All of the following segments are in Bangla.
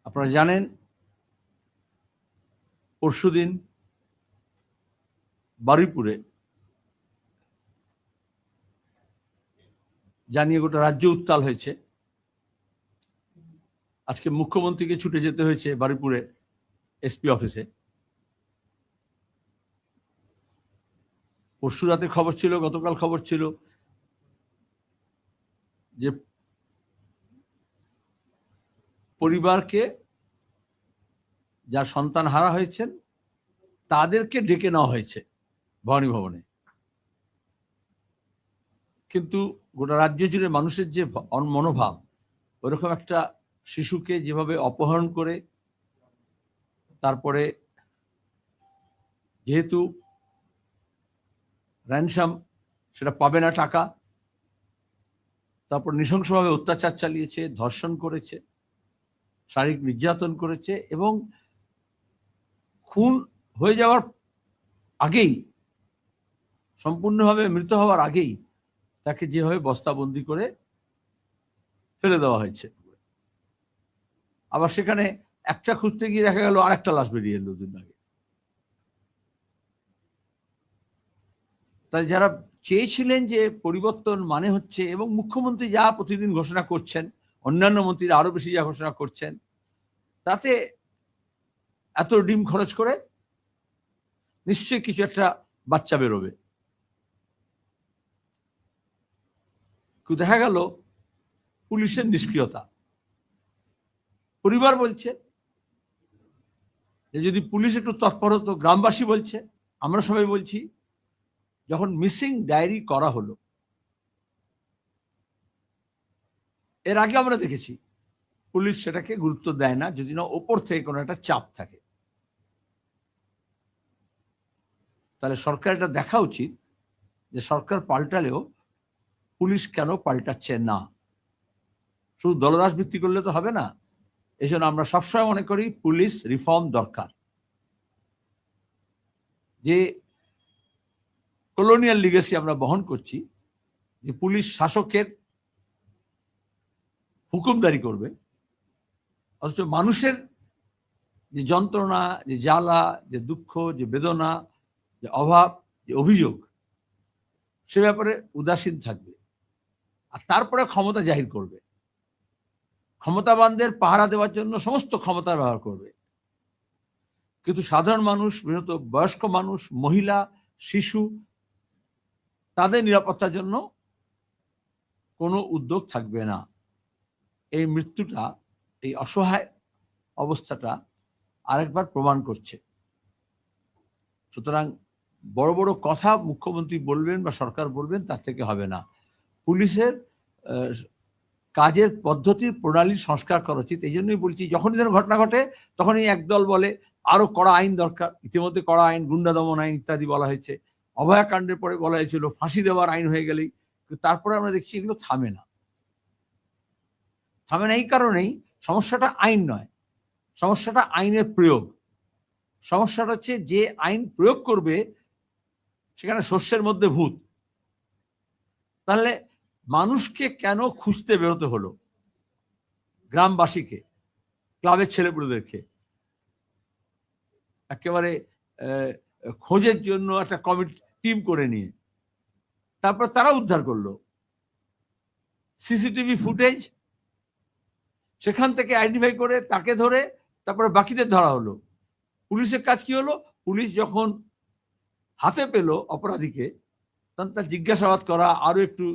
আপনারা জানেন পরশুদিন বারুইপুরে জানিয়ে গোটা রাজ্য উত্তাল হয়েছে। আজকে মুখ্যমন্ত্রীকে ছুটে যেতে হয়েছে বারুইপুরে এসপি অফিসে। পরশু রাতে খবর ছিল, গতকাল খবর ছিল যে পরিবারকে যার সন্তান হারা হয়েছেন তাদেরকে ডেকে নেওয়া হয়েছে ভবানী ভবনে। কিন্তু গোটা রাজ্য জুড়ে মানুষের যে মনোভাব, ওরকম একটা শিশুকে যেভাবে অপহরণ করে তারপরে যেহেতু র্যানসাম সেটা পাবে না টাকা, তারপর নৃশংসভাবে অত্যাচার চালিয়েছে, ধর্ষণ করেছে, শারীরিক নির্যাতন করেছে এবং খুন হয়ে যাওয়ার আগেই, সম্পূর্ণভাবে মৃত হওয়ার আগেই তাকে যেভাবে বস্তাবন্দি করে ফেলে দেওয়া হয়েছে। আবার সেখানে একটা খুঁজতে গিয়ে দেখা গেল আরেকটা লাশ বেরিয়ে এলো দুদিন আগে। তাই যারা চেয়েছিলেন যে পরিবর্তন মানে হচ্ছে, এবং মুখ্যমন্ত্রী যা প্রতিদিন ঘোষণা করছেন, অন্যান্য মন্ত্রীরা আরো বেশি যা ঘোষণা করছেন, তাতে এত ডিম খরচ করে নিশ্চয়ই কিছু একটা বাচ্চা বেরোবে। দেখা গেল পুলিশের নিষ্ক্রিয়তা। পরিবার বলছে যে যদি পুলিশ একটু তৎপর হতো, গ্রামবাসী বলছে, আমরা সবাই বলছি, যখন মিসিং ডায়েরি করা হলো, এর আগে আমরা দেখেছি পুলিশ সেটাকে গুরুত্ব দেয় না যদি না ওপর থেকে কোনো একটা চাপ থাকে। তাহলে সরকার এটা দেখা উচিত যে সরকার পাল্টালেও পুলিশ কেন পাল্টাচ্ছে না। শুধু দলদাস ভিত্তি করলে তো হবে না। এই জন্য আমরা সবসময় মনে করি পুলিশ রিফর্ম দরকার। যে কলোনিয়াল লিগেসি আমরা বহন করছি, যে পুলিশ শাসকের হুকুমদারি করবে, অথচ মানুষের যে যন্ত্রণা, যে জ্বালা, যে দুঃখ, যে বেদনা, যে অভাব, যে অভিযোগ, সে ব্যাপারে উদাসীন থাকবে আর তারপরে ক্ষমতা জাহির করবে। ক্ষমতাবানদের পাহারা দেওয়ার জন্য সমস্ত ক্ষমতা ব্যবহার করবে, কিন্তু সাধারণ মানুষ, বিশেষত বয়স্ক মানুষ, মহিলা, শিশু, তাদের নিরাপত্তার জন্য কোনো উদ্যোগ থাকবে না। এই মৃত্যুটা, এই অসহায় অবস্থাটা আরেকবার প্রমাণ করছে। সুতরাং বড় বড় কথা মুখ্যমন্ত্রী বলবেন বা সরকার বলবেন, তার থেকে হবে না। পুলিশের কাজের পদ্ধতির প্রণালী সংস্কার করা উচিত। এই জন্যই বলছি, যখনই যেন ঘটনা ঘটে তখনই একদল বলে আরো কড়া আইন দরকার। ইতিমধ্যে কড়া আইন, গুন্ডা দমন আইন ইত্যাদি বলা হয়েছে। অভয়াকাণ্ডের পরে বলা হয়েছিল ফাঁসি দেওয়ার আইন হয়ে গেলেই, তারপরে আমরা দেখছি এগুলো থামে না। থামে না এই কারণেই, সমস্যাটা আইন নয়, সমস্যাটা আইনের প্রয়োগ। সমস্যাটা হচ্ছে যে আইন প্রয়োগ করবে সেখানে শস্যের মধ্যে ভূত। তাহলে মানুষকে কেন খুঁজতে বেরোতে হলো? গ্রামবাসীকে, ক্লাবের ছেলেপুলেদেরকে একেবারে খোঁজের জন্য একটা কমিটি টিম করে নিয়ে তারপর তারা উদ্ধার করলো। সিসিটিভি ফুটেজ সেখান থেকে আইডেন্টিফাই করে তাকে ধরে তারপরে বাকিদের ধরা হলো। পুলিশের কাজ কি হলো? পুলিশ যখন হাতে পেল অপরাধীকে, তখন তার জিজ্ঞাসাবাদ করা, আরো একটু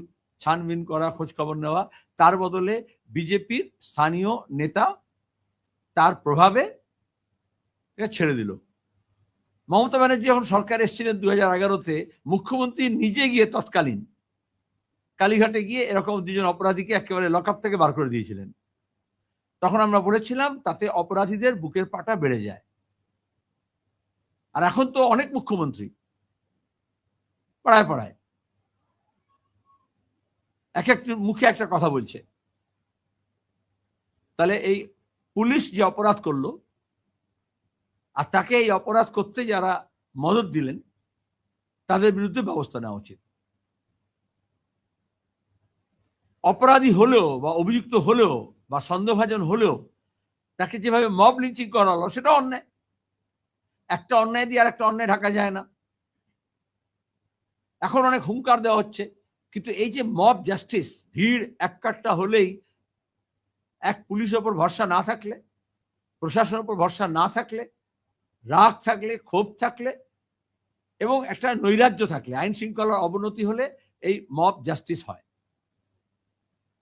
ছানবিন করা, খোঁজ খবর নেওয়া। তার বদলে বিজেপির স্থানীয় নেতা তার প্রভাবে ছেড়ে দিল। মমতা ব্যানার্জি যখন সরকার এসেছিলেন 2011-তে, মুখ্যমন্ত্রী নিজে গিয়ে তৎকালীন কালীঘাটে গিয়ে এরকম দুজন অপরাধীকে একেবারে লকআপ থেকে বার করে দিয়েছিলেন। তখন আমরা বলেছিলাম তাতে অপরাধীদের বুকের পাটা বেড়ে যায়। আর এখন তো অনেক মুখ্যমন্ত্রী পাড়ায় পাড়ায় এক একটা মুখে একটা কথা বলছে। তাহলে এই পুলিশ যে অপরাধ করলো আর তাকে এই অপরাধ করতে যারা মদত দিলেন, তাদের বিরুদ্ধে ব্যবস্থা নেওয়া উচিত। অপরাধী হলেও বা অভিযুক্ত হলেও বা সন্দেহভাজন হলেও তাকে যেভাবে মব লিঞ্চিং করা হলো সেটা অন্যায়। একটা অন্যায় দিয়ে আর একটা অন্যায় ঢাকা যায় না। এখন অনেক হুঙ্কার দেওয়া হচ্ছে, কিন্তু এই যে মব জাস্টিস, ভিড় এককাট্টা হলেই, এক পুলিশের উপর ভরসা না থাকলে, প্রশাসনের উপর ভরসা না থাকলে, রাগ থাকলে, ক্ষোভ থাকলে এবং একটা নৈরাজ্য থাকলে, আইন শৃঙ্খলার অবনতি হলে এই মব জাস্টিস হয়।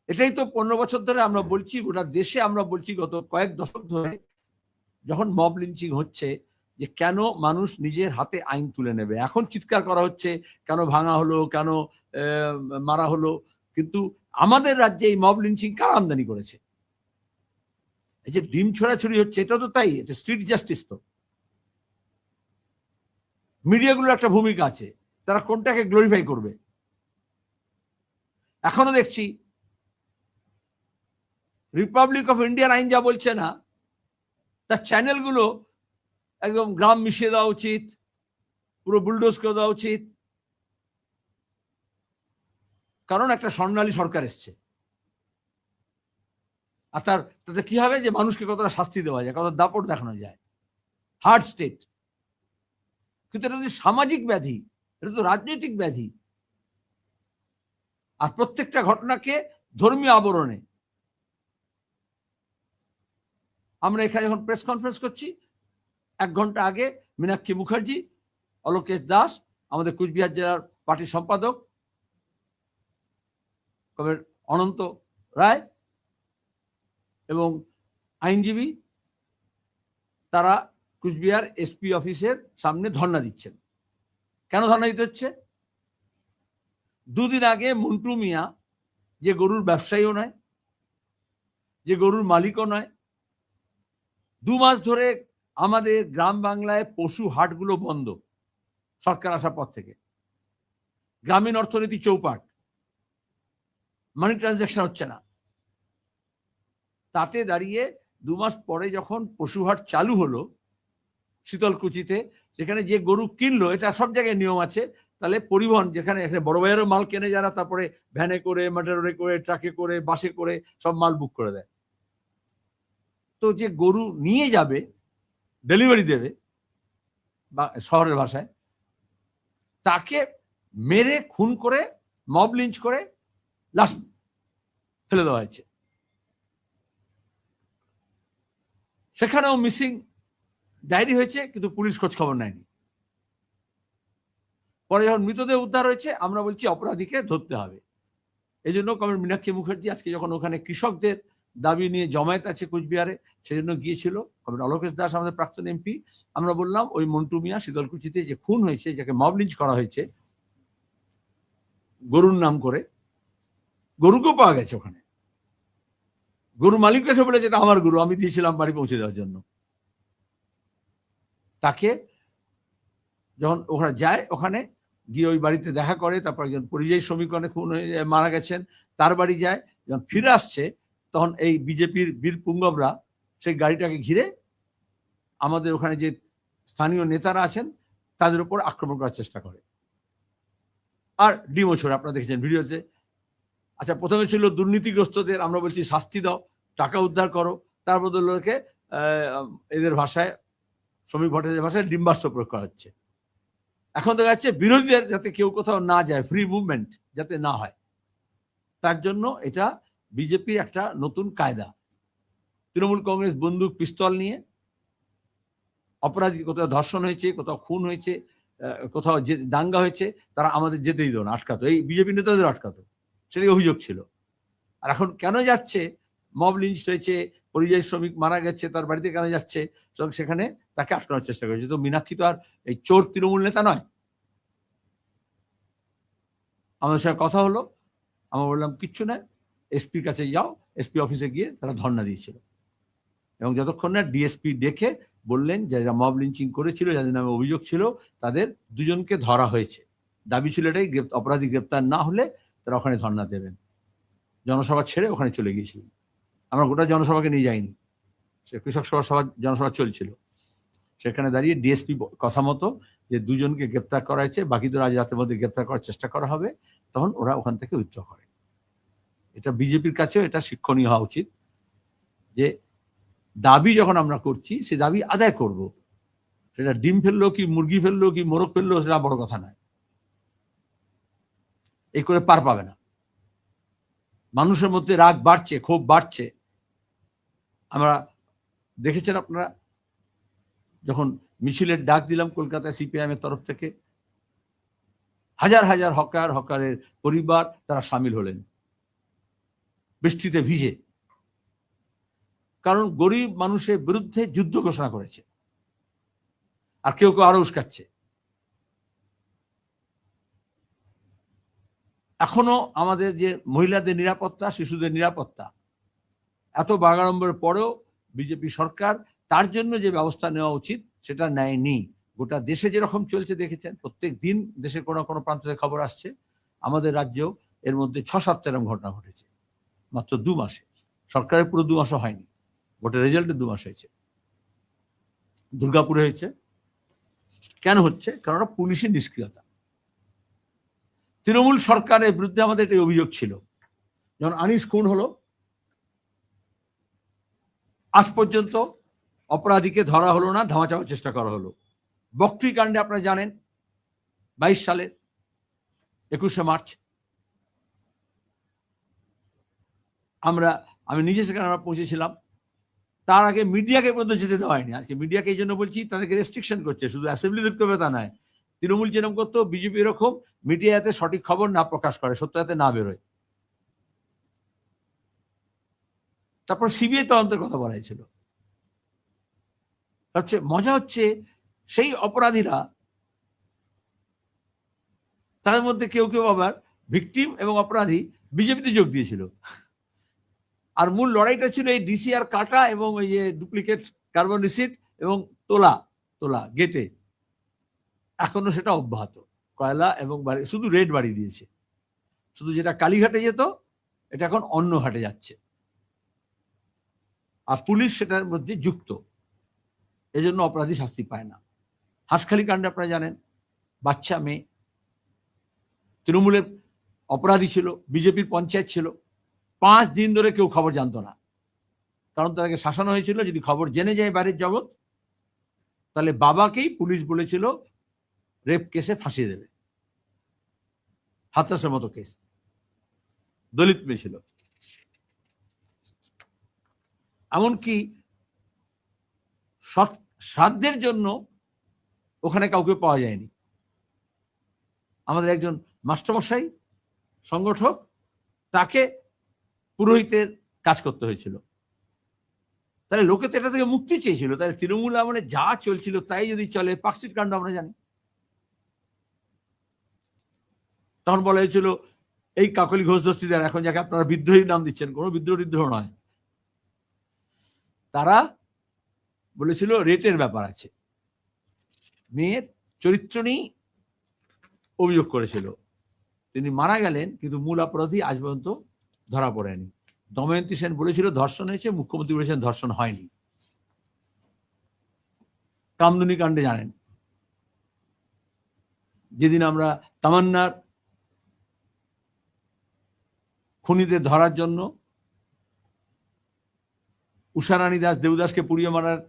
এটাই তো 15 বছর ধরে আমরা বলছি, গোটা দেশে আমরা বলছি গত কয়েক দশক ধরে, যখন মব লিঞ্চিং হচ্ছে, যে কেন মানুষ নিজের হাতে আইন তুলে নেবে। এখন চিৎকার করা হচ্ছে কেন ভাঙা হলো, কেন মারা হলো, কিন্তু আমাদের রাজ্যে এই মব লিঞ্চিং কার আমদানি করেছে? এই যে ডিম ছোড়াছুড়ি হচ্ছে, এটা তো তাই, এটা স্ট্রিট জাস্টিস। তো মিডিয়াগুলোর একটা ভূমিকা আছে, তারা কোনটাকে গ্লোরিফাই করবে। এখনো দেখছি রিপাবলিক অফ ইন্ডিয়ার আইন যা বলছে না, তার চ্যানেলগুলো একদম গ্রাম মিশিয়ে দেওয়া উচিত, পুরো বুলডোজ করে দেওয়া উচিত, কারণ একটা স্বর্ণালী সরকার এসছে। আর তাতে কি হবে, যে মানুষকে কতটা শাস্তি দেওয়া যায়, কতটা দাপট দেখানো যায়, হার্ড স্টেট। কিন্তু এটা যদি সামাজিক ব্যাধি, এটা তো রাজনৈতিক ব্যাধি। আর প্রত্যেকটা ঘটনাকে ধর্মীয় আবরণে, আমরা এখানে যখন প্রেস কনফারেন্স করছি, 1 ঘন্টা আগে মীনাক্ষী মুখার্জি, অলোকেশ দাস, আমাদের কুচবিহার জেলার পার্টির সম্পাদক অনন্ত রায় এবং আইনজীবী, তারা কুচবিহার এসপি অফিসের সামনে ধর্ণা দিচ্ছেন। কেন ধর্ণা দিতে হচ্ছে? 2 দিন আগে মন্টু মিয়া, যে গরুর ব্যবসায়ীও নয়, যে গরুর মালিকও নয়, 2 মাস ধরে আমাদের গ্রাম বাংলায় পশু হাটগুলো বন্ধ, সরকার আসার পর থেকে। গ্রামীণ অর্থনীতি চৌপাট, মানি ট্রানজাকশন হচ্ছে না। তাতে দাঁড়িয়ে 2 মাস পরে যখন পশু হাট চালু হলো শীতলকুচিতে, যেখানে যে গরু কিনলো, এটা সব জায়গায় নিয়ম আছে, তাহলে পরিবহন, যেখানে বড় বাজারেও মাল কেনে যারা, তারপরে ভ্যানে করে, মোটরে করে, ট্রাকে করে, বাসে করে সব মাল বুক করে দেয়। তো যে গরু নিয়ে যাবে, ডেলিভারি দেবে বা শহরের ভাষায়, তাকে মেরে খুন করে, মব লিঞ্চ করে লাশ ফেলে দেওয়া হয়েছে। সেখানেও মিসিং ডায়েরি হয়েছে, কিন্তু পুলিশ খোঁজ খবর নেয়নি। পরে যখন মৃতদেহ উদ্ধার হয়েছে, আমরা বলছি অপরাধীকে ধরতে হবে। এই জন্য কমরেড মীনাক্ষী মুখার্জি আজকে যখন ওখানে কৃষকদের দাবি নিয়ে জমায়েত আছে কুচবিহারে, সেজন্য গিয়েছিল। কমরেড অলোকেশ দাস, আমাদের প্রাক্তন এমপি, আমরা বললাম ওই মন্টু মিয়া শীতলকুচিতে যে খুন হয়েছে, যাকে মব লিঞ্চ করা হয়েছে গরুর নাম করে, গরুকেও পাওয়া গেছে ওখানে। গরু মালিক এসে বলেছে এটা আমার গরু, আমি দিয়েছিলাম বাড়ি পৌঁছে দেওয়ার জন্য। তাকে যখন ওখানে যায়, ওখানে গিয়ে ওই বাড়িতে দেখা করে, তারপর একজন পরিযায়ী শ্রমিক অনেক খুন হয়ে মারা গেছেন, তার বাড়ি যায়। যখন ফিরে আসছে, তখন এই বিজেপির বীর পুঙ্গবরা সেই গাড়িটাকে ঘিরে আমাদের ওখানে যে স্থানীয় নেতারা আছেন তাদের উপর আক্রমণ করার চেষ্টা করে। আর ডিমও ছোড়ে, আপনারা দেখেছেন ভিডিওতে। আচ্ছা, প্রথমে ছিল দুর্নীতিগ্রস্তদের আমরা বলছি শাস্তি দাও, টাকা উদ্ধার করো, তার বদলে এদের ভাষায়, শ্রমিক ভট্টাচার্যের ভাষায় ডিম্বাস্ত্র প্রয়োগ করা হচ্ছে। এখন দেখা যাচ্ছে বিরোধীদের যাতে কেউ কোথাও না যায়, ফ্রি মুভমেন্ট যাতে না হয়, তার জন্য এটা বিজেপির একটা নতুন কায়দা। তৃণমূল কংগ্রেস বন্দুক পিস্তল নিয়ে অপরাধী, কোথাও ধর্ষণ হয়েছে, কোথাও খুন হয়েছে, কোথাও যে দাঙ্গা হয়েছে, তারা আমাদের যেতেই দিত না, আটকাতো, এই বিজেপি নেতাদের আটকাতো, সেটাই অভিযোগ ছিল। আর এখন কেন যাচ্ছে, মব লিঞ্চ হয়েছে, পরিযায়ী শ্রমিক মারা গেছে, তার বাড়িতে কেন যাচ্ছে, সেখানে তাকে আটকানোর চেষ্টা করেছে। তো মীনাক্ষী তো আর এই চোর তৃণমূল নেতা নয়। আমাদের সঙ্গে কথা হলো, আমরা বললাম কিচ্ছু নয়, এসপির কাছে যাও। এসপি অফিসে গিয়ে তারা ধর্ণা দিয়েছিল, এবং যতক্ষণ না ডিএসপি দেখে বললেন যারা মব লিঞ্চিং করেছিল, যাদের নামে অভিযোগ ছিল, তাদের 2 জনকে ধরা হয়েছে। দাবি ছিল এটাই, অপরাধী গ্রেপ্তার না হলে তারা ওখানে ধর্ণা দেবেন। জনসভা ছেড়ে ওখানে চলে গিয়েছিলেন। আমরা গোটা জনসভাকে নিয়ে যাইনি, সে কৃষক সভা জনসভা চলছিল, সেখানে দাঁড়িয়ে ডিএসপি কথা মতো যে 2 জনকে গ্রেপ্তার করা হয়েছে, বাকিদের আজ রাতের মধ্যে গ্রেপ্তার করার চেষ্টা করা হবে, তখন ওরা ওখান থেকে উইথড্র করে। এটা বিজেপির কাছেও এটা শিক্ষণীয় হওয়া উচিত, যে দাবি যখন আমরা করছি সে দাবি আদায় করব। সেটা ডিম ফেললো কি মুরগি ফেললো কি মোরগ ফেললো সেটা বড় কথা নয়, এই করে পার পাবে না। মানুষের মধ্যে রাগ বাড়ছে, ক্ষোভ বাড়ছে। আমরা দেখেছেন আপনারা, যখন মিছিলের ডাক দিলাম কলকাতায় সিপিআইএম এর তরফ থেকে, হাজার হাজার হকারের পরিবার তারা সামিল হলেন বৃষ্টিতে ভিজে, কারণ গরিব মানুষের বিরুদ্ধে যুদ্ধ ঘোষণা করেছে। আর কেউ কেউ আরো উস্কাচ্ছে। এখনো আমাদের যে মহিলাদের নিরাপত্তা, শিশুদের নিরাপত্তা, এত বাগাড়ম্বরের পরেও বিজেপি সরকার তার জন্য যে ব্যবস্থা নেওয়া উচিত সেটা নেয়নি। গোটা দেশে যেরকম চলছে দেখেছেন, প্রত্যেক দিন দেশের কোনো কোনো প্রান্ত থেকে খবর আসছে। আমাদের রাজ্যেও এর মধ্যে 6-7 এরকম ঘটনা ঘটেছে মাত্র 2 মাসে। সরকারের পুরো 2 মাসও হয়নি, ভোটের রেজাল্টের 2 মাস হয়েছে। দুর্গাপুরে হয়েছে। কেন হচ্ছে? কারণ পুলিশের নিষ্ক্রিয়তা। তৃণমূল সরকারের বিরুদ্ধে আমাদের একটা অভিযোগ ছিল, যখন আনিস খুন হলো আজ পর্যন্ত অপরাধীকে ধরা হলো না, ধামাচাপার চেষ্টা করা হলো। বকট্রি কাণ্ডে আপনারা জানেন 22 সালের 21শে মার্চ আমি নিজে সেখানে আমরা পৌঁছেছিলাম। তার আগে মিডিয়াকে পর্যন্ত যেতে দেওয়া হয়নি। আজকে মিডিয়াকে এই জন্য বলছি, তাদেরকে রেস্ট্রিকশন করছে, শুধু অ্যাসেম্বলি দেখতে হবে তা নয়। তৃণমূল যেরকম করতো, বিজেপি এরকম মিডিয়াতে সঠিক খবর না প্রকাশ করে, সত্য যাতে না বেরোয়। তারপর সিবিআই তদন্তের কথা বলা হয়েছিল। সবচেয়ে মজা হচ্ছে, সেই অপরাধীরা, তাদের মধ্যে কেউ কেউ আবার ভিকটিম এবং অপরাধী বিজেপিতে যোগ দিয়েছিল। আর মূল লড়াইটা ছিল এই ডিসিআর কাটা এবং ওই যে ডুপ্লিকেট কার্বন রিসিট এবং তোলা গেটে। এখনো সেটা অব্যাহত। কয়লা এবং শুধু রেট বাড়িয়ে দিয়েছে। শুধু যেটা কালীঘাটে যেত এটা এখন অন্য ঘাটে যাচ্ছে, আর পুলিশ সেটার মধ্যে যুক্ত। এজন্য অপরাধী শাস্তি পায় না। হাঁসখালি কাণ্ডে আপনারা জানেন, বাচ্চা মেয়ে, তৃণমূলের অপরাধী ছিল, বিজেপির পঞ্চায়েত ছিল। 5 দিন ধরে কেউ খবর জানতো না, কারণ তাদেরকে শাসানো হয়েছিল যদি খবর জেনে যায় বাড়ির জগৎ, তাহলে বাবাকেই পুলিশ বলেছিল রেপ কেসে ফাঁসিয়ে দেবে। হাতরাসের মতো কেস, দলিত মেয়ে ছিল। এমনকি শ্রাদ্ধের জন্য ওখানে কাউকে পাওয়া যায়নি। আমাদের একজন মাস্টারমশাই সংগঠক, তাকে পুরোহিতের কাজ করতে হয়েছিল। তাহলে লোকে তো এটা থেকে মুক্তি চেয়েছিল। তাহলে তৃণমূল আমলে যা চলছিল তাই যদি চলে, পার্কশিট কাণ্ড আমরা জানি। তখন বলা হয়েছিল এই কাকলি ঘোষ দস্তিদার, এখন যাকে আপনারা বিদ্রোহী নাম দিচ্ছেন, কোনো বিদ্রোহ নয়, তারা বলেছিল রেটের ব্যাপার আছে। মেয়ের চরিত্র নিয়ে অভিযোগ করেছিল। তিনি মারা গেলেন, কিন্তু মূল অপরাধী আজ পর্যন্ত ধরা পড়েনি। দময়ন্তী সেন বলেছিল ধর্ষণ হয়েছে, মুখ্যমন্ত্রী বলেছেন ধর্ষণ হয়নি। কামদুনি কাণ্ডে জানেন, যেদিন আমরা তামান্নার খুনিদের ধরার জন্য উষারানী দাস দেবদাসকে পুড়িয়ে মারার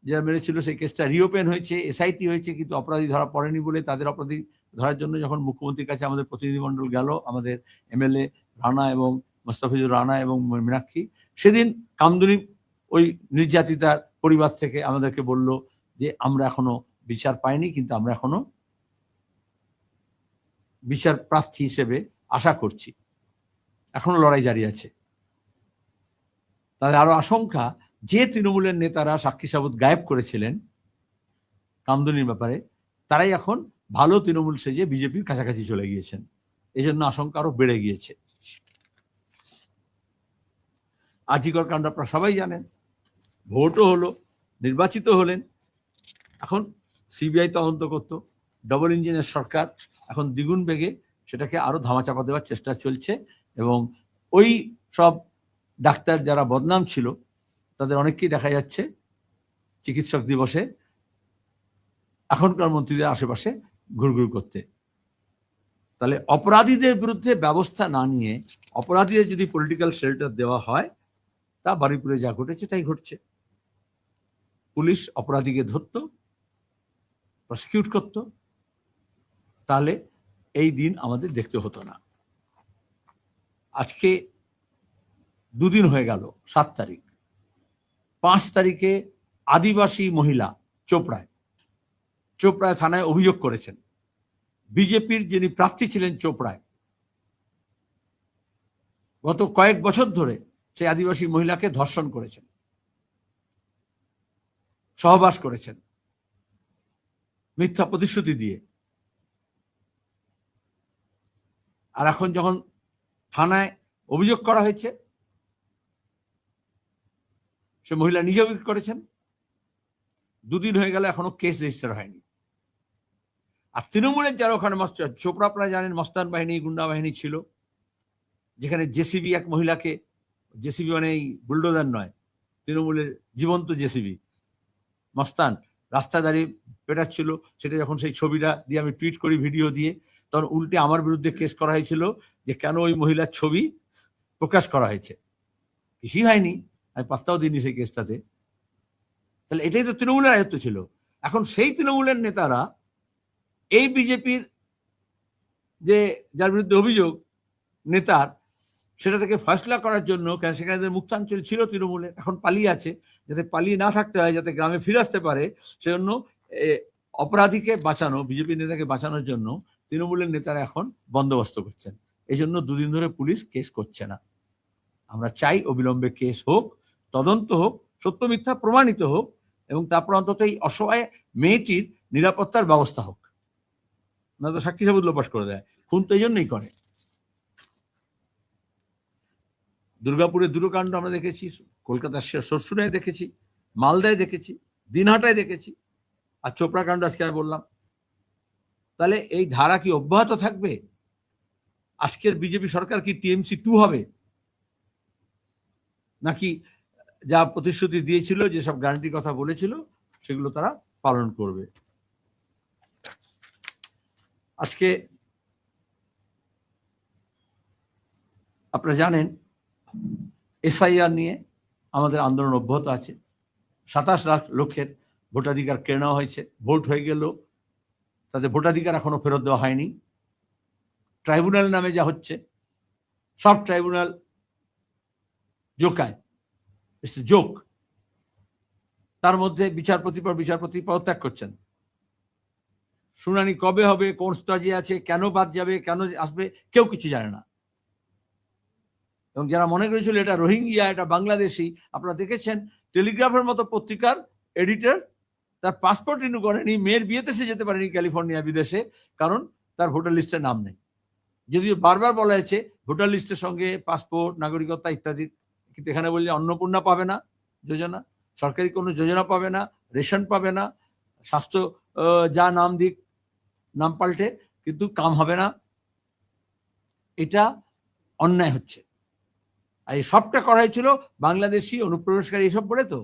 যারা মেরেছিল, সেই কেসটা রিওপেন হয়েছে, এসআইটি হয়েছে, কিন্তু অপরাধী ধরা পড়েনি বলে তাদের অপরাধী ধরার জন্য যখন মুখ্যমন্ত্রীর কাছে আমাদের প্রতিনিধিমণ্ডল গেল, আমাদের এমএলএ রানা এবং মোস্তাফিজুর রানা এবং মীনাক্ষী, সেদিন কামদুনি ওই নির্যাতিতার পরিবার থেকে আমাদেরকে বলল যে আমরা এখনো বিচার পাইনি, কিন্তু আমরা এখনো বিচার প্রার্থী হিসেবে আশা করছি, এখনো লড়াই জারি আছে। তাদের আরো আশঙ্কা, যে তৃণমূলের নেতারা সাক্ষী সাবুত গায়েব করেছিলেন কামদুনির ব্যাপারে, তারাই এখন ভালো তৃণমূল সেজে বিজেপির কাছাকাছি চলে গিয়েছেন। এই জন্য আশঙ্কা আরো বেড়ে গিয়েছে। আজিকর কাণ্ড আপনারা সবাই জানেন, ভোটও হলো, নির্বাচিত হলেন, এখন সিবিআই তদন্ত করতো। ডবল ইঞ্জিনের সরকার এখন দ্বিগুণ বেগে সেটাকে আরো ধামাচাপা দেওয়ার চেষ্টা চলছে, এবং ওই সব ডাক্তার যারা বদনাম ছিল তাদের অনেককেই দেখা যাচ্ছে চিকিৎসক দিবসে এখনকার মন্ত্রীদের আশেপাশে ঘুরঘুর করতে। তাহলে অপরাধীদের বিরুদ্ধে ব্যবস্থা না নিয়ে অপরাধীদের যদি পলিটিক্যাল শেল্টার দেওয়া হয়, তা বারুইপুরে যা ঘটেছে তাই ঘটছে। পুলিশ অপরাধীকে ধরত, প্রসিকিউট করত, তাহলে এই দিন আমাদের দেখতে হতো না। আজকে দুদিন হয়ে গেল, 7 তারিখ। 5 তারিখে আদিবাসী মহিলা চোপড়ায় থানায় অভিযোগ করেছেন বিজেপির যিনি প্রার্থী ছিলেন চোপড়ায়, গত কয়েক বছর ধরে সেই আদিবাসী মহিলাকে ধর্ষণ করেছেন, সহবাস করেছেন মিথ্যা প্রতিশ্রুতি দিয়ে। আর এখন যখন থানায় অভিযোগ করা হয়েছে, সে মহিলা নিজে অভিযোগ করেছেন, দুদিন হয়ে গেল এখনো কেস রেজিস্টার হয়নি। আর তৃণমূলের যারা ওখানে চোপড়া, আপনারা জানেন মস্তান বাহিনী, গুন্ডা বাহিনী ছিল, যেখানে জেসিবি এক মহিলাকে, জেসিবি মানে এই বুলডোজার নয়, তৃণমূলের জীবন্ত জেসিবি, মস্তান রাস্তায় দাঁড়িয়ে পেটাচ্ছিল। সেটা যখন সেই ছবিটা দিয়ে আমি টুইট করি ভিডিও দিয়ে, তখন উল্টে আমার বিরুদ্ধে কেস করা হয়েছিল যে কেন ওই মহিলার ছবি প্রকাশ করা হয়েছে। কিছুই হয়নি, আমি পাত্তাও দিইনি সেই কেসটাতে। তাহলে এটাই তো তৃণমূলের আয়ত্ত ছিল। এখন সেই তৃণমূলের নেতারা এই বিজেপির যে যার বিরুদ্ধে অভিযোগ নেতার, সেটা থেকে ফয়সলা করার জন্য, সেখানে মুক্তাঞ্চল ছিল তৃণমূলের, এখন পালিয়ে আছে, যাতে পালিয়ে না থাকতে হয়, যাতে গ্রামে ফিরে আসতে পারে, সেজন্য অপরাধীকে বাঁচানো, বিজেপি নেতাকে বাঁচানোর জন্য তৃণমূলের নেতারা এখন বন্দোবস্ত করছেন। এই জন্য দুদিন ধরে পুলিশ কেস করছে না। আমরা চাই অবিলম্বে কেস হোক, তদন্ত হোক, সত্য মিথ্যা প্রমাণিত হোক, এবং তারপর অন্তত এই অসহায় মেয়েটির নিরাপত্তার ব্যবস্থা হোক। না তো সাক্ষী সাবুত লোপাস করে দেয়, খুন তো এই জন্যই করে। দুর্গাপুরের দুটো কাণ্ড আমরা দেখেছি, কলকাতার সরসুনায় দেখেছি, মালদায় দেখেছি, দিনহাটায় দেখেছি, আর চোপড়া কাণ্ড আজকে আমি বললাম। তাহলে এই ধারা কি অব্যাহত থাকবে? আজকের বিজেপি সরকার কি টিএমসি 2 হবে, নাকি যা প্রতিশ্রুতি দিয়েছিল, যেসব গ্যারান্টির কথা বলেছিল, সেগুলো তারা পালন করবে? আজকে আপনারা জানেন এসআইআর নিয়ে আমাদের আন্দোলন অব্যাহত আছে। 27 লাখ লোকের ভোটাধিকার কেড়ে নেওয়া হয়েছে, ভোট হয়ে গেল, তাদের ভোটাধিকার এখনো ফেরত দেওয়া হয়নি। ট্রাইব্যুনাল নামে যা হচ্ছে, সব ট্রাইব্যুনাল জোকায়, জোক। তার মধ্যে বিচারপতি পদত্যাগ করছেন। শুনানি কবে হবে, কোন স্তরে আছে, কেন বাদ যাবে, কেন আসবে, কেউ কিছু জানে না। এবং যারা মনে করেছিল এটা রোহিঙ্গিয়া, এটা বাংলাদেশি, আপনারা দেখেছেন টেলিগ্রাফের মতো পত্রিকার এডিটর তার পাসপোর্ট রিনিউ করেনি, মেয়ের বিয়েতে সে যেতে পারেনি ক্যালিফোর্নিয়া বিদেশে, কারণ তার ভোটার লিস্টে নাম নেই। যদিও বারবার বলা হয়েছে ভোটার লিস্টের সঙ্গে পাসপোর্ট, নাগরিকত্ব ইত্যাদি, কিন্তু এখানে বললে অন্নপূর্ণা পাবে না যোজনা, সরকারি কোনো যোজনা পাবে না, রেশন পাবে না, স্বাস্থ্য যা নাম দিক নাম পাল্টে, কিন্তু কাম হবে না। এটা অন্যায় হচ্ছে। আর এই সবটা করা হয়েছিল বাংলাদেশি অনুপ্রবেশকারী এসব বলে। তো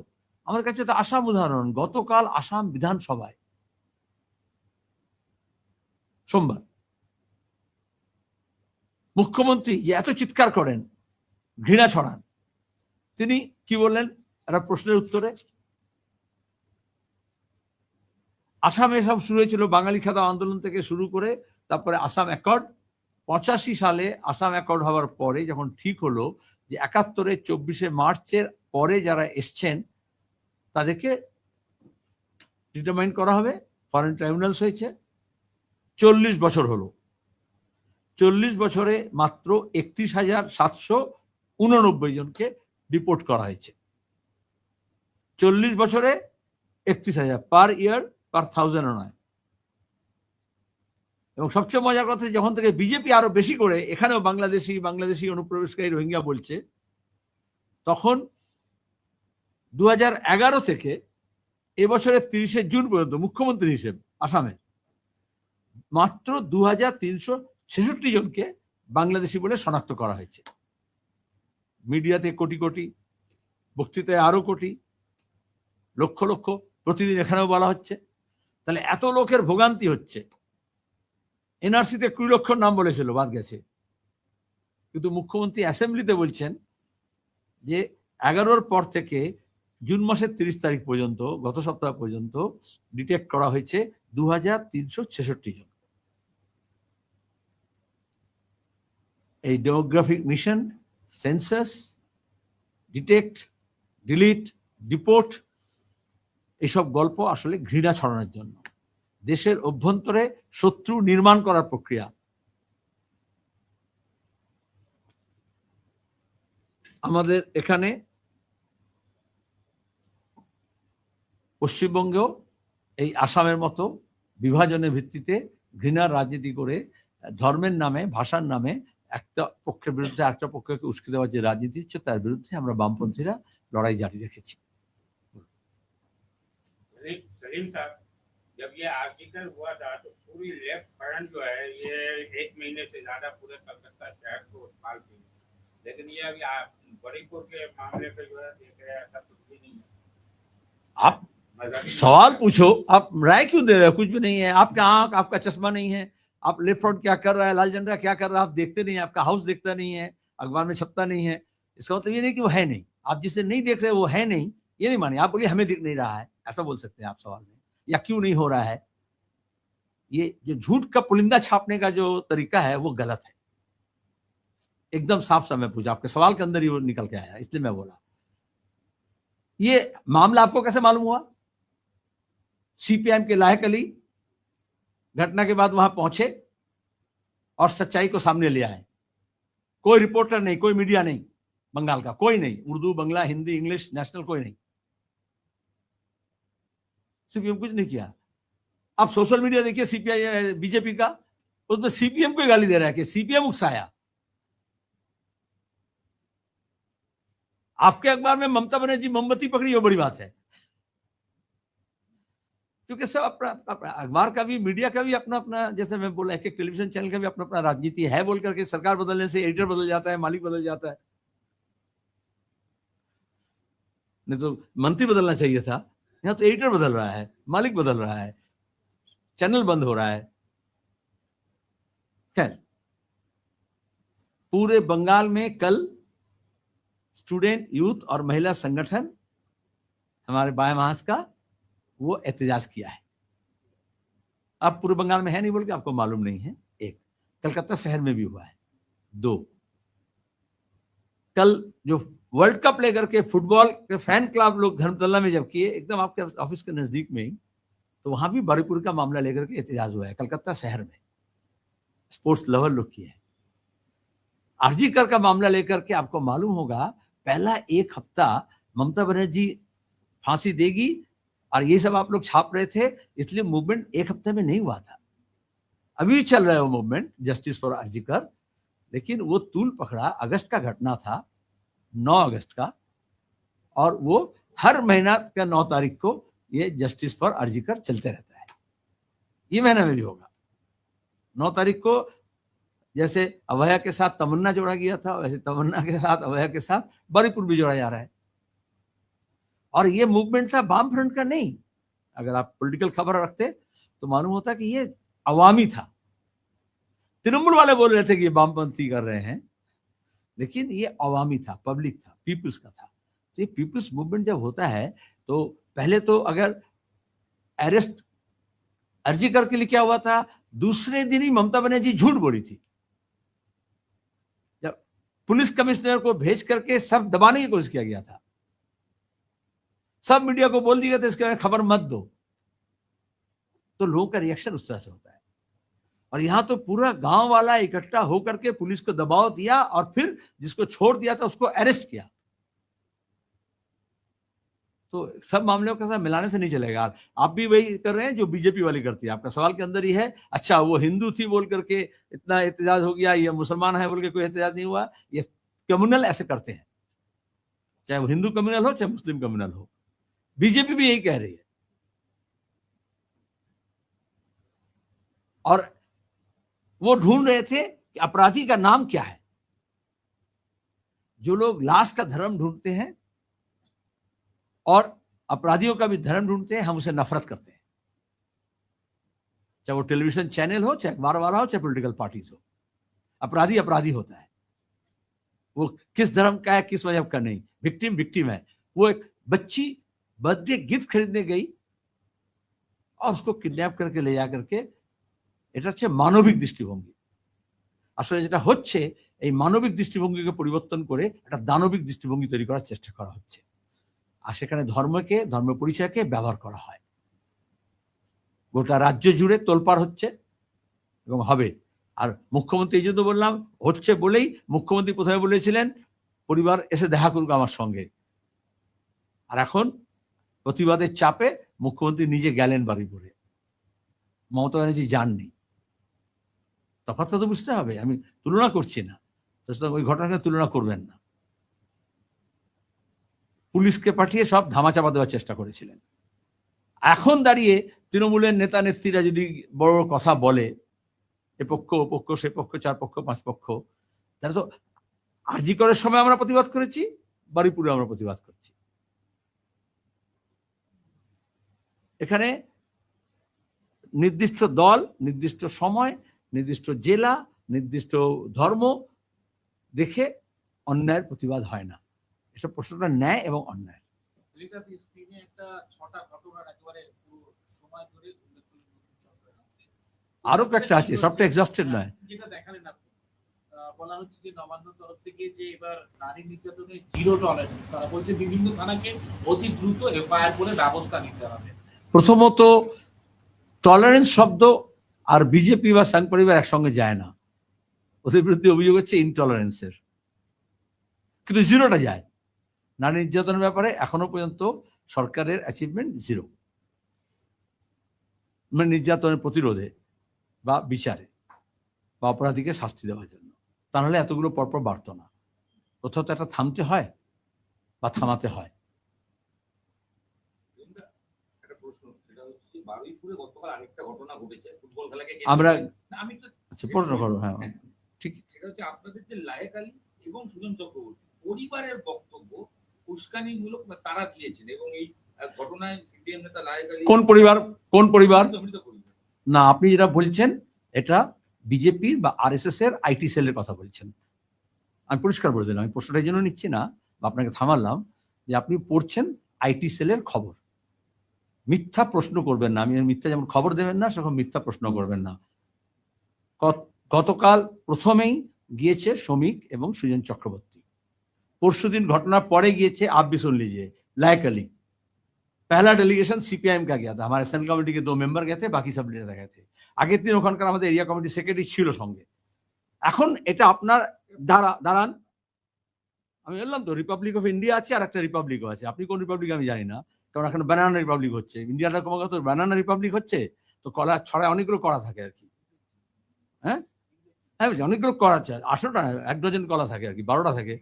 আমার কাছে তো আসাম উদাহরণ, গতকাল আসাম বিধানসভায় সোমবার মুখ্যমন্ত্রী যে এত চিৎকার করেন, ঘৃণা ছড়ান, তিনি কি বললেন একটা প্রশ্নের উত্তরে? আসামে সব শুরু হয়েছিল বাঙালি খেদা আন্দোলন থেকে শুরু করে, তারপরে আসাম অ্যাকর্ড। 85 সালে আসাম অ্যাকর্ড হওয়ার পরে যখন ঠিক হলো যে 71-এ 24শে মার্চের পরে যারা এসছেন তাদেরকে ডিটারমাইন করা হবে, ফরেন ট্রাইব্যুনালস হয়েছে। 40 বছর হলো, 40 বছরে মাত্র 31,789 জনকে ডিপোর্ট করা হয়েছে। 40 বছরে 31,000 পার ইয়ার, পার 1000ও নয়। এবং সবচেয়ে মজার কথা, যখন থেকে বিজেপি আরো বেশি করে এখানেও বাংলাদেশি অনুপ্রবেশকারী রোহিঙ্গা বলছে, তখন 2011 থেকে এবছরের 30শে জুন পর্যন্ত মুখ্যমন্ত্রী হিসেবে আসামে মাত্র 2366 জনকে বাংলাদেশি বলে শনাক্ত করা হয়েছে। মিডিয়াতে কোটি কোটি, বক্তৃতায় আরো কোটি, লক্ষ লক্ষ, প্রতিদিন এখানেও বলা হচ্ছে। তাহলে এত লোকের ভোগান্তি হচ্ছে। এনআরসিতে 20 লক্ষ নাম বলেছিল, বাদ গেছে, কিন্তু মুখ্যমন্ত্রী অ্যাসেম্বলিতে বলছেন যে 11-র পর থেকে জুন মাসের 30 তারিখ পর্যন্ত, গত সপ্তাহ পর্যন্ত ডিটেক্ট করা হয়েছে 2366 জন। এই demographic mission, census, detect, delete, deport, এইসব গল্প আসলে ঘৃণা ছড়ানোর জন্য, দেশের অভ্যন্তরে শত্রু নির্মাণ করার প্রক্রিয়া। আমাদের এখানে পশ্চিমবঙ্গেও এই আসামের মতো বিভাজনের ভিত্তিতে ঘৃণার রাজনীতি করে ধর্মের নামে, ভাষার নামে একটা পক্ষের বিরুদ্ধে একটা পক্ষকে উস্কে দেওয়ার যে রাজনীতি হচ্ছে, তার বিরুদ্ধে আমরা বামপন্থীরা লড়াই জারি রেখেছি। जब ये आर्टिकल हुआ था तो पूरी लेफ्ट फ्रंट जो है ये 1 महीने से ज्यादा पूरे कलकत्ता शहर को उछाल थी, लेकिन ये अभी बड़ीपुर के मामले पे जो है देख रहे हैं ऐसा कुछ भी नहीं है। आप सवाल पूछो, आप राय क्यों दे रहे हो? कुछ भी नहीं है। आपका आंख, आपका चश्मा नहीं है, आप लेफ्ट फ्रंट क्या कर रहा है, लाल झंडा क्या कर रहा है, आप देखते नहीं है, आपका हाउस देखता नहीं है, अखबार में छपता नहीं है। इसका मतलब ये नहीं कि वो है नहीं। आप जिसे नहीं देख रहे वो है नहीं, ये नहीं मानिए। आप बोलिए हमें दिख नहीं रहा है, ऐसा बोल सकते हैं आप सवाल में, या क्यों नहीं हो रहा है। ये जो झूठ का पुलिंदा छापने का जो तरीका है वो गलत है। एकदम साफ समय पूछा, आपके सवाल के अंदर ही वो निकल के आया, इसलिए मैं बोला। ये मामला आपको कैसे मालूम हुआ? सीपीएम के लायक अली घटना के बाद वहां पहुंचे और सच्चाई को सामने ले आए। कोई रिपोर्टर नहीं, कोई मीडिया नहीं, बंगाल का कोई नहीं, उर्दू, बंगला, हिंदी, इंग्लिश, नेशनल कोई नहीं। सीपीएम कुछ नहीं किया। आप सोशल मीडिया देखिए सीपीआई बीजेपी का, उसमें सीपीएम को गाली दे रहा है कि सीपीएम उकसाया। आपके अखबार में ममता बनर्जी मोमबत्ती पकड़ी, वो बड़ी बात है। क्योंकि सब अपना अखबार का भी, मीडिया का भी अपना अपना, जैसे मैं बोला, एक टेलीविजन चैनल का भी अपना अपना राजनीति है। बोल करके सरकार बदलने से एडिटर बदल जाता है, मालिक बदल जाता है। नहीं तो मंत्री बदलना चाहिए था, यहाँ तो एडिटर बदल रहा है, मालिक बदल रहा है, चैनल बंद हो रहा है। खैर, पूरे बंगाल में कल स्टूडेंट, यूथ और महिला संगठन हमारे बाएं मास का वो एहतजाज किया है। अब पूरे बंगाल में है नहीं बोल के आपको मालूम नहीं है। एक कलकत्ता शहर में भी हुआ है। 2 कल जो वर्ल्ड कप लेकर के फुटबॉल के फैन क्लब लोग धर्मतला में जब किए, एकदम आपके ऑफिस के नजदीक में ही, तो वहां भी बारीपुर का मामला लेकर के एहतजाज हुआ है कलकत्ता शहर में। स्पोर्ट्स लवर लोग किए हैं। आरजी कर का मामला लेकर के आपको मालूम होगा, पहला 1 हफ्ता ममता बनर्जी फांसी देगी और ये सब आप लोग छाप रहे थे, इसलिए मूवमेंट 1 हफ्ते में नहीं हुआ था। अभी चल रहा है वो मूवमेंट, जस्टिस फॉर आरजी कर, लेकिन वो तूल पकड़ा। अगस्त का घटना था, 9 अगस्त का, और वो हर महीना का 9 तारीख को ये जस्टिस फॉर आरजी कर चलते रहता है। ये महीना में भी होगा। 9 तारीख को जैसे अभया के साथ तमन्ना जोड़ा गया था, वैसे तमन्ना के साथ अभया के साथ बारीपुर भी जोड़ा जा रहा है। और ये मूवमेंट था वाम फ्रंट का नहीं। अगर आप पॉलिटिकल खबर रखते तो मालूम होता कि ये अवामी था। तृणमूल वाले बोल रहे थे कि ये वामपंथी कर रहे हैं, लेकिन ये अवामी था, पब्लिक था, पीपल्स का था। तो ये पीपल्स मूवमेंट जब होता है तो पहले तो अगर अरेस्ट अर्जी करके लिए क्या हुआ था, दूसरे दिन ही ममता बनर्जी झूठ बोली थी। जब पुलिस कमिश्नर को भेज करके सब दबाने की कोशिश किया गया था, सब मीडिया को बोल दिया था इसके बारे में खबर मत दो, तो लोगों का रिएक्शन उस तरह से होता है। और यहां तो पूरा गांव वाला इकट्ठा होकर के पुलिस को दबाव दिया और फिर जिसको छोड़ दिया था उसको अरेस्ट किया। तो सब मामलों के साथ मिलाने से नहीं चलेगा। आप भी वही कर रहे हैं जो बीजेपी वाली करती है। आपका सवाल के अंदर ही है, अच्छा वो हिंदू थी बोल करके इतना एहतजाज हो गया, ये मुसलमान है बोल के कोई एहतजाज नहीं हुआ। ये कम्युनल ऐसे करते हैं, चाहे वो हिंदू कम्युनल हो चाहे मुस्लिम कम्युनल हो। बीजेपी भी यही कह रही है। और वो ढूंढ रहे थे कि अपराधी का नाम क्या है। जो लोग लाश का धर्म ढूंढते हैं और अपराधियों का भी धर्म ढूंढते हैं, हम उसे नफरत करते हैं। चाहे वो टेलीविजन चैनल हो, चाहे अखबार वाला हो, चाहे पॉलिटिकल पार्टीज हो। अपराधी अपराधी होता है, वो किस धर्म का है किस मजहब का नहीं। विक्टिम विक्टिम है। वो एक बच्ची बर्थडे गिफ्ट खरीदने गई और उसको किडनैप करके ले जा करके, এটা হচ্ছে মানবিক দৃষ্টিভঙ্গি। আসলে যেটা হচ্ছে, এই মানবিক দৃষ্টিভঙ্গিকে পরিবর্তন করে একটা দানবিক দৃষ্টিভঙ্গি তৈরি করার চেষ্টা করা হচ্ছে, আর সেখানে ধর্মকে, ধর্ম পরিচয়কে ব্যবহার করা হয়। গোটা রাজ্য জুড়ে তোলপাড় হচ্ছে এবং হবে। আর মুখ্যমন্ত্রী, এই জন্য বললাম হচ্ছে বলেই, মুখ্যমন্ত্রী প্রথমে বলেছিলেন পরিবার এসে দেখা করুক আমার সঙ্গে, আর এখন প্রতিবাদের চাপে মুখ্যমন্ত্রী নিজে গেলেন বারুইপুরে, মমতা ব্যানার্জি যাননি। তফাৎটা তো বুঝতে হবে, আমি তুলনা করছি না, সুতরাং ওই ঘটনাকে তুলনা করবেন না। পুলিশকে পাঠিয়ে সব ধামাচাপা দেওয়ার চেষ্টা করেছিলেন। এখন দাঁড়িয়ে তৃণমূলের নেতা নেত্রীরা যদি বড় কথা বলে, এ পক্ষ ও পক্ষ, সে পক্ষ, চার পক্ষ, পাঁচ পক্ষ, তাহলে তো আরজি করার সময় আমরা প্রতিবাদ করেছি, বারুইপুরে আমরা প্রতিবাদ করছি। এখানে নির্দিষ্ট দল, নির্দিষ্ট সময়, নির্দিষ্ট জেলা, নির্দিষ্ট ধর্ম দেখে অন্যায়ের প্রতিবাদ হয় না। এটা প্রশ্নটা ন্যায় এবং অন্যায়। আরো একটা আছে, সবটা এক্সস্টেড নয়। যেটা দেখালেন আপনি, বলা হচ্ছে যে নবান্ন তরফ থেকে যে এবার নারী নির্যাতনের জিরো টলারেন্স, তারা বলছে বিভিন্ন থানাকে অতি দ্রুত এফআইআর করে ব্যবস্থা নিতে হবে। প্রথমত, টলারেন্স শব্দ আর বিজেপি বা সংঘ পরিবার একসঙ্গে যায় না। ওদের বিরুদ্ধে অভিযোগ হচ্ছে ইনটলারেন্সের, কিন্তু জিরোটা যায়। নারী নির্যাতনের ব্যাপারে এখনো পর্যন্ত সরকারের অ্যাচিভমেন্ট জিরো, মানে নির্যাতনের প্রতিরোধে বা বিচারে বা অপরাধীকে শাস্তি দেওয়ার জন্য। তা নাহলে এতগুলো পরপর বাড়ত না। কোথাও তো একটা থামতে হয় বা থামাতে হয়। আমরা প্রশ্ন করবো, হ্যাঁ ঠিক। সেটা হচ্ছে আপনাদের যে লায়েক আলী এবং সুজন চক্রবর্তী পরিবারের বক্তব্য উস্কানিমূলক তারা দিয়েছেন, এবং এই ঘটনায় সিপিএম নেতা লায়েক আলী কোন পরিবার, কোন পরিবার? না, আপনি যেটা বলছেন এটা বিজেপির বা আরএসএস এর আইটি সেলের কথা বলছেন। আমি পরিষ্কার বলে দিলাম, আমি প্রশ্নটার জন্য নিচ্ছি না বা আপনাকে থামালাম, যে আপনি পড়ছেন আইটি সেলের খবর। মিথ্যা প্রশ্ন করবেন না। আমি মিথ্যা যেমন খবর দেবেন না, সেরকম মিথ্যা প্রশ্ন করবেন না। গতকাল প্রথমেই গিয়েছে শ্রমিক এবং সুজন চক্রবর্তী, পরশুদিন ঘটনার পরে গিয়েছে आप भी सुन लीजिए लायक अली। पहला डेलीगेशन सीपीआईएम का गया था, हमारे सेंट्रल कमेटी के 2 मेंबर गए थे, बाकी सब लीडर गए थे। আগের দিন ওখানকার আমাদের এরিয়া কমিটি সেক্রেটারি ছিল সঙ্গে। এখন এটা আপনার দাঁড়ান, আমি বললাম তো রিপাবলিক অফ ইন্ডিয়া আছে আর একটা রিপাবলিকও আছে। আপনি কোন রিপাবলিক আমি জানি না, কারণ এখন ব্যানানা রিপাবলিক হচ্ছে। ইন্ডিয়াটা ক্রমাগত ব্যানানা রিপাবলিক হচ্ছে, তো কলা ছড়ায় অনেকগুলো করা থাকে আর কি। হ্যাঁ হ্যাঁ, অনেকগুলো করা আছে, 18টা 1 ডজন কলা থাকে আর কি, 12টা থাকে।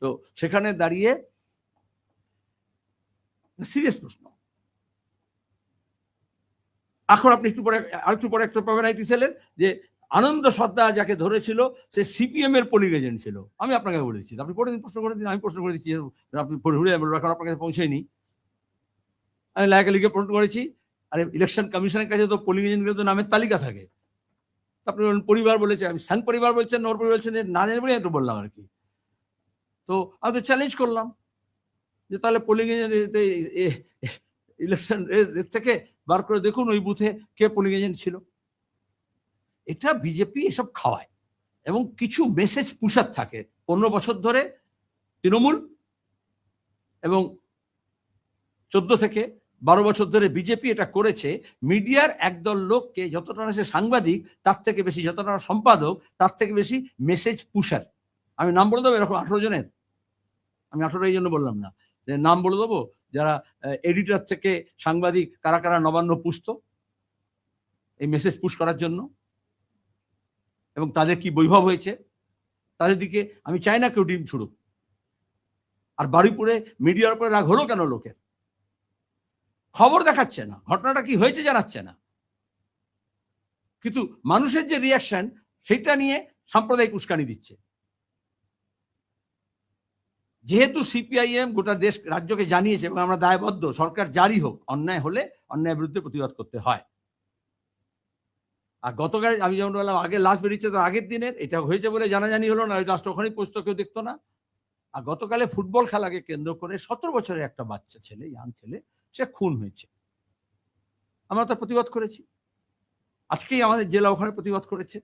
তো সেখানে দাঁড়িয়ে সিরিয়াস প্রশ্ন। এখন আপনি আরেকটু পরে একটা পাবেন আইটি সেলের, যে আনন্দ সর্দার যাকে ধরেছিল সে সিপিএম এর পোলিং এজেন্ট ছিল। আমি আপনাকে বলেছি, আপনি পরে দিন, প্রশ্ন করে দিন। আমি প্রশ্ন করে দিচ্ছি, আপনি ঘুরে এখন আপনার কাছে পৌঁছেনি। আমি লায়েক আলীকে প্রশ্ন করেছি, আরে ইলেকশন কমিশনের কাছে তো পোলিং এজেন্টের তো নামের তালিকা থাকে। আপনি পরিবার বলেছে, আমি সংঘ পরিবার বলছেন, ওর পরিবার বলছেন, না জানি বলে একটু বললাম আর কি। তো আমি তো চ্যালেঞ্জ করলাম যে তাহলে পোলিং এজেন্ট ইলেকশন থেকে বার করে দেখুন ওই বুথে কে পোলিং এজেন্ট ছিল। এটা বিজেপি এসব খাওয়ায় এবং কিছু মেসেজ পুষার থাকে। 15 বছর ধরে তৃণমূল এবং 14 থেকে 12 বছর ধরে বিজেপি এটা করেছে। মিডিয়ার একদল লোককে, যতটা না সে সাংবাদিক তার থেকে বেশি, যতটা না সম্পাদক তার থেকে বেশি মেসেজ পুষার। আমি নাম বলে দেবো এরকম 18 জনের, আমি 18 এই জন্য বললাম না, যে নাম বলে দেবো যারা এডিটর থেকে সাংবাদিক, কারা কারা নবান্ন পুষত এই মেসেজ পুশ করার জন্য, এবং তাদের কি বৈভব হয়েছে তাদের দিকে আমি চাই না কেউ ডিম ছুড়ুক। আর বারুইপুরে মিডিয়ার উপরে রাগ হলো কেন? লোকের খবর দেখাচ্ছে না, ঘটনাটা কি হয়েছে জানাচ্ছে না, কিন্তু মানুষের যে রিয়াকশন সেটা নিয়ে সাম্প্রদায়িক উস্কানি দিচ্ছে। যেহেতু সিপিআইএম গোটা দেশ রাজ্যকে জানিয়েছে এবং আমরা দায়বদ্ধ, সরকার জারি হোক, অন্যায় হলে অন্যায়ের বিরুদ্ধে প্রতিবাদ করতে হয়। আর গতকাল আমি যেমন বললাম, আগে লাশ বেরিয়েছে তার আগের দিনের, এটা হয়েছে বলে জানাজানি হলো না, ওই লাশটা ওখানেই পোস্ট, কেউ দেখতো না। আর গতকালে ফুটবল খেলাকে কেন্দ্র করে 17 বছরের একটা বাচ্চা ছেলে, ইয়াং ছেলে, সে খুন হয়েছে। আমরা তার প্রতিবাদ করেছি, আজকেই আমাদের জেলা ওখানে প্রতিবাদ করেছে।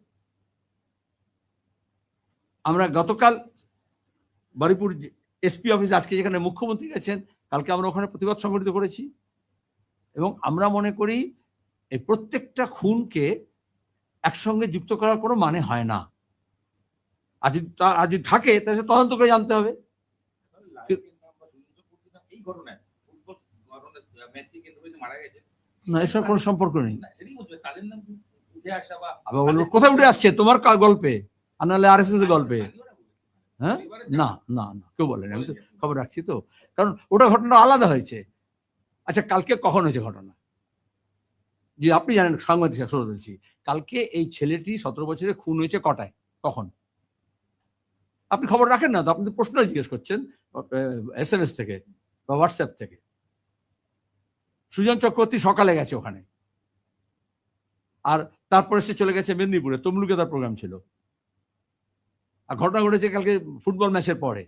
আমরা গতকাল বারুইপুর এসপি অফিস, আজকে যেখানে মুখ্যমন্ত্রী গেছেন, কালকে আমরা ওখানে প্রতিবাদ সংগঠিত করেছি। এবং আমরা মনে করি এই প্রত্যেকটা খুনকে একসঙ্গে যুক্ত করার কোনো মানে হয় না। আর যদি থাকে তাহলে তদন্ত করে জানতে হবে। এই ঘটনায় ফুটবল ম্যাচটি কেন্দ্র করে মারা গেছে না, এর সঙ্গে কোনো সম্পর্ক নেই। সেটাই বলবে, তাদের নাম উঠে আসা বা আবার বলবো কোথায় উঠে আসছে তোমার গল্পে, আর নাহলে RSS এর গল্পে? হ্যাঁ, না না না, কেউ বলেনি, আমি তো খবর রাখছি তো, কারণ ওটা ঘটনা আলাদা হয়েছে। আচ্ছা, কালকে কখন হয়েছে ঘটনা? যে আপনি জানেন, সাংবাদিক বলছি, কালকে এই ছেলেটি 17 বছরে খুন হয়েছে কটায়, কখন? আপনি খবর রাখেন না তো, আপনি প্রশ্ন জিজ্ঞেস করছেন SMS থেকে বা হোয়াটসঅ্যাপ থেকে। সুজন চক্রবর্তী সকালে গেছে ওখানে, আর তারপরে সে চলে গেছে মেদিনীপুরে, তমলুকে তার প্রোগ্রাম ছিল। আর ঘটনা ঘটেছে কালকে ফুটবল ম্যাচের পরে।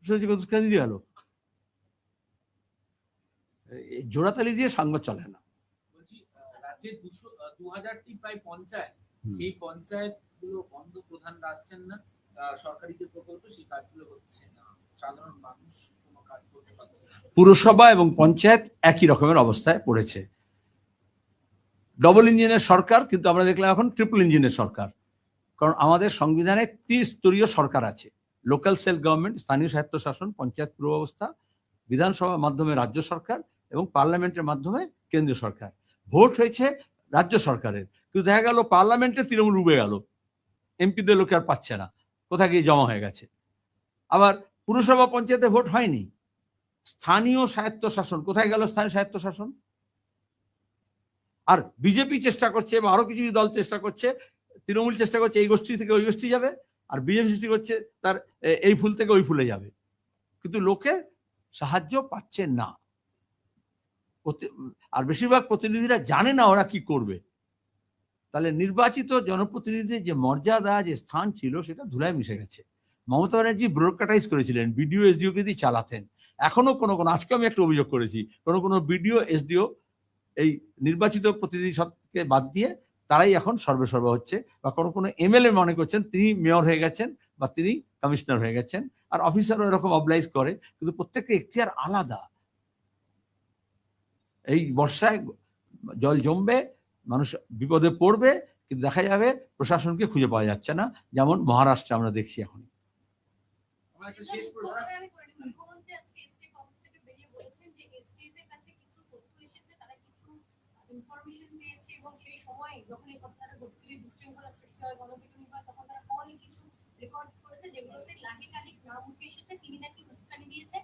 দিয়ে গেল জোড়াতালি দিয়ে সংবাদ চলে না। বলছি, রাজ্যের 2000টি প্রায় পঞ্চায়েত, এই পঞ্চায়েত গুলো বন্ধ, প্রধানরা আসছেন না, সরকারি যে প্রকল্প সেই কাজগুলো হচ্ছে না, সাধারণ মানুষ কোনো কাজ করতে পারছে না। পুরসভা এবং পঞ্চায়েত একই রকমের অবস্থায় পড়েছে। ডবল ইঞ্জিনের সরকার, কিন্তু আমরা দেখলাম এখন ট্রিপল ইঞ্জিনের সরকার। কারণ আমাদের সংবিধানে 3 স্তরীয় সরকার আছে: লোকাল সেলফ গভর্নমেন্ট, স্থানীয় স্বায়ত্তশাসন, পঞ্চায়েত পুর ব্যবস্থা, বিধানসভার মাধ্যমে রাজ্য সরকার এবং পার্লামেন্টের মাধ্যমে কেন্দ্রীয় সরকার। ভোট হয়েছে রাজ্য সরকারের, কিন্তু দেখা গেল পার্লামেন্টে তৃণমূল ডুবে গেল, এমপিদের লোকে আর পাচ্ছে না, কোথায় গিয়ে জমা হয়ে গেছে। আবার পুরসভা পঞ্চায়েতে ভোট হয়নি, স্থানীয় স্বায়ত্তশাসন কোথায় গেল? স্থানীয় স্বায়ত্তশাসন। আর বিজেপি চেষ্টা করছে বা আরো কিছু দল চেষ্টা করছে, তৃণমূল চেষ্টা করছে এই গোষ্ঠী থেকে ওই গোষ্ঠী যাবে, আর বিজেপি সৃষ্টি করছে তার এই ফুল থেকে ওই ফুলে যাবে, কিন্তু লোকে সাহায্য পাচ্ছে না। আর বেশিরভাগ প্রতিনিধিরা জানে না ওরা কি করবে। তাহলে নির্বাচিত জনপ্রতিনিধির যে মর্যাদা, যে স্থান ছিল, সেটা ধুলায় মিশে গেছে। মমতা ব্যানার্জি ব্যুরোক্রেটাইজ করেছিলেন, বিডিও SDO কে দিয়ে চালাতেন। এখনো কোনো আজকে আমি একটা অভিযোগ করেছি, কোনো বিডিও SDO এই নির্বাচিত প্রতিনিধি সবকে বাদ দিয়ে তারাই এখন সর্বেসর্বা হচ্ছে, বা কোনো MLA মনে করছেন তিনি মেয়র হয়ে গেছেন বা তিনি কমিশনার হয়ে গেছেন, আর অফিসারও এরকম অবলাইজ করে, কিন্তু প্রত্যেকটা এখতিয়ার আলাদা। এই বর্ষায় জল জমবে, মানুষ বিপদে পড়বে, কিন্তু দেখা যাবে প্রশাসনকে খুঁজে পাওয়া যাচ্ছে না, যেমন মহারাষ্ট্রে আমরা দেখছি এখন। আমার একটা শেষ প্রশ্ন, মুখ্যমন্ত্রী আজকে এসটিএফ অফিস থেকে বেরিয়ে বলেছেন যে এসটিএফ এর কাছে কিছু তথ্য এসেছে, তারা কিছু ইনফরমেশন পেয়েছে, এবং সেই সময় যখন এই ঘটনাটা ঘটছিল, বিশৃঙ্খলা সৃষ্টি হয়, গণপিটুনি হয়, তখন তারা কল কিছু রেকর্ডস করেছে, যেগুলোতে লাহিক আলীর নাম উঠে এসেছে, তিনি নাকি উস্কানি দিয়েছে,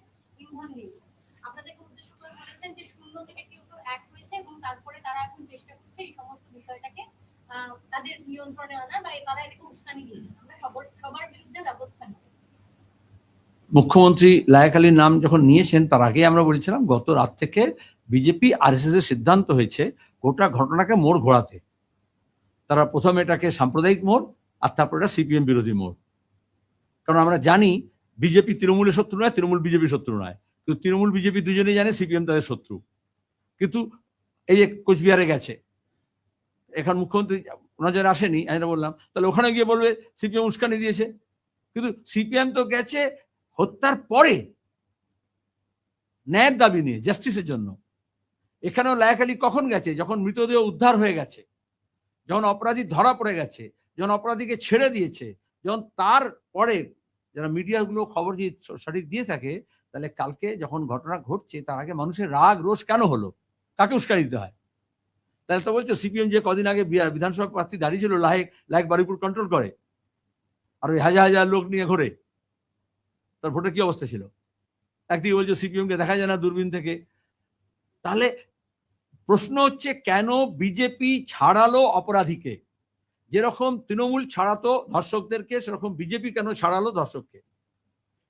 ইন্ধন দিয়েছে। আপনাদেরকে উদ্দেশ্য করে বলেছেন যে শূন্য থেকে কেউ এক হয়েছে, এবং তারপরে তারা এখন চেষ্টা করছে এই সমস্ত বিষয়টাকে তাদের নিয়ন্ত্রণে আনার, বা তারা এটাকে উস্কানি দিয়েছে, আমরা সবার বিরুদ্ধে ব্যবস্থা নেব। মুখ্যমন্ত্রী লায়েক আলীর নাম যখন নিয়েছেন, তার আগে আমরা বলেছিলাম গত রাত থেকে বিজেপি RSS এর সিদ্ধান্ত হয়েছে গোটা ঘটনাকে মোড় ঘোরাতে। তারা প্রথমে এটাকে সাম্প্রদায়িক মোড়, আর তারপর এটা CPM বিরোধী মোড়। কারণ আমরা জানি বিজেপি তৃণমূলের শত্রু নয়, তৃণমূল বিজেপির শত্রু নয়, কিন্তু তৃণমূল বিজেপি দুজনেই জানে CPM তাদের শত্রু। কিন্তু এই যে কোচবিহারে গেছে, এখন মুখ্যমন্ত্রী নজরে আসেনি, আমি বললাম, তাহলে ওখানে গিয়ে বলবে CPM উস্কানি দিয়েছে। কিন্তু CPM তো গেছে হত্যার পরে ন্যায়ের দাবি নিয়ে, জাস্টিসের জন্য। এখানেও লায়েক আলী কখন গেছে? যখন মৃতদেহ উদ্ধার হয়ে গেছে, যখন অপরাধী ধরা পড়ে গেছে, যখন অপরাধীকে ছেড়ে দিয়েছে, যখন তার পরে যারা মিডিয়াগুলো খবর যদি সঠিক দিয়ে থাকে, তাহলে কালকে যখন ঘটনা ঘটছে তার আগে মানুষের রাগ রোষ কেন হলো? কাকে উস্কানি দিতে হয়? তাহলে তো বলছো CPM যে কদিন আগে বিধানসভা প্রার্থী দাঁড়িয়ে ছিল, লায়েক বারুইপুর কন্ট্রোল করে, আর ওই হাজার হাজার লোক নিয়ে ঘোরে, তার ভোটের কি অবস্থা ছিল? একদিকে বলছো CPM কে দেখা যায় না দূরবীন থেকে। তাহলে প্রশ্ন হচ্ছে, কেন বিজেপি ছাড়ালো অপরাধীকে? যেরকম তৃণমূল ছাড়াতো ধর্ষকদেরকে, সেরকম বিজেপি কেন ছাড়ালো ধর্ষককে?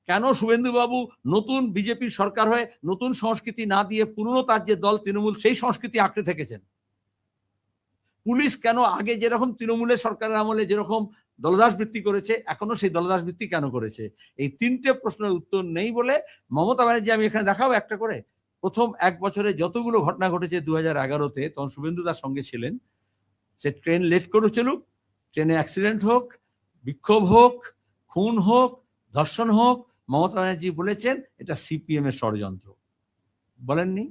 কেন শুভেন্দুবাবু নতুন বিজেপির সরকার হয়ে নতুন সংস্কৃতি না দিয়ে পুরনো তার যে দল তৃণমূল, সেই সংস্কৃতি আঁকড়ে থেকেছেন? পুলিশ কেন আগে যেরকম তৃণমূলের সরকারের আমলে যেরকম দলদাস বৃত্তি করেছে এখনো সেই দলদাস বৃত্তি কেন করেছে? এই তিনটে প্রশ্নের উত্তর নেই বলে মমতা ব্যানার্জি, আমি এখানে দেখাবো একটা করে, প্রথম 1 বছরে যতগুলো ঘটনা ঘটেছে 2011-তে, তখন শুভেন্দু তার সঙ্গে ছিলেন, সে ট্রেন লেট করে চলুক, ট্রেনে অ্যাক্সিডেন্ট হোক, বিক্ষোভ হোক, খুন হোক, ধর্ষণ হোক, মমতা ব্যানার্জি বলেছেন এটা সিপিএম এর ষড়যন্ত্র, বলেননি?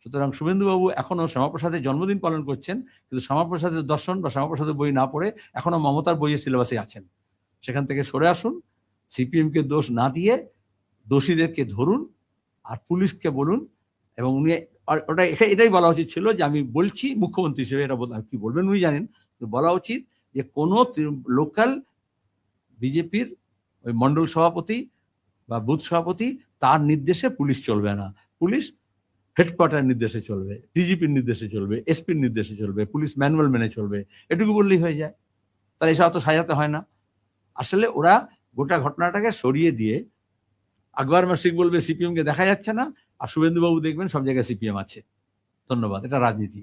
সুতরাং শুভেন্দুবাবু এখনো শ্যামাপ্রসাদের জন্মদিন পালন করছেন, কিন্তু শ্যামাপ্রসাদের দর্শন বা শ্যামাপ্রসাদের বই না পড়ে এখনো মমতার বইয়ের সিলেবাসে আছেন। সেখান থেকে সরে আসুন, সিপিএম কে দোষ না দিয়ে দোষীদেরকে ধরুন আর পুলিশকে বলুন। এবং উনি ওটা এটাই বলা উচিত ছিল যে আমি বলছি মুখ্যমন্ত্রী হিসেবে, এটা কি বলবেন উনি জানেন, বলা উচিত যে কোনো লোকাল বিজেপির ওই মন্ডল সভাপতি বা বুথ সভাপতি তার নির্দেশে পুলিশ চলবে না, পুলিশ হেডকোয়ার্টার নির্দেশে চলবে, ডিজিপির নির্দেশে চলবে, এসপির নির্দেশে চলবে, পুলিশ ম্যানুয়াল মেনে চলবে, এটুকু বললেই হয়ে যায়। তাহলে এসব তো সাজাতে হয় না। আসলে ওরা গোটা ঘটনাটাকে সরিয়ে দিয়ে আকবর মাসিক বলবে সিপিএম কে দেখা যাচ্ছে না, আর শুভেন্দুবাবু দেখবেন সব জায়গায় সিপিএম আছে। ধন্যবাদ, এটা রাজনীতি।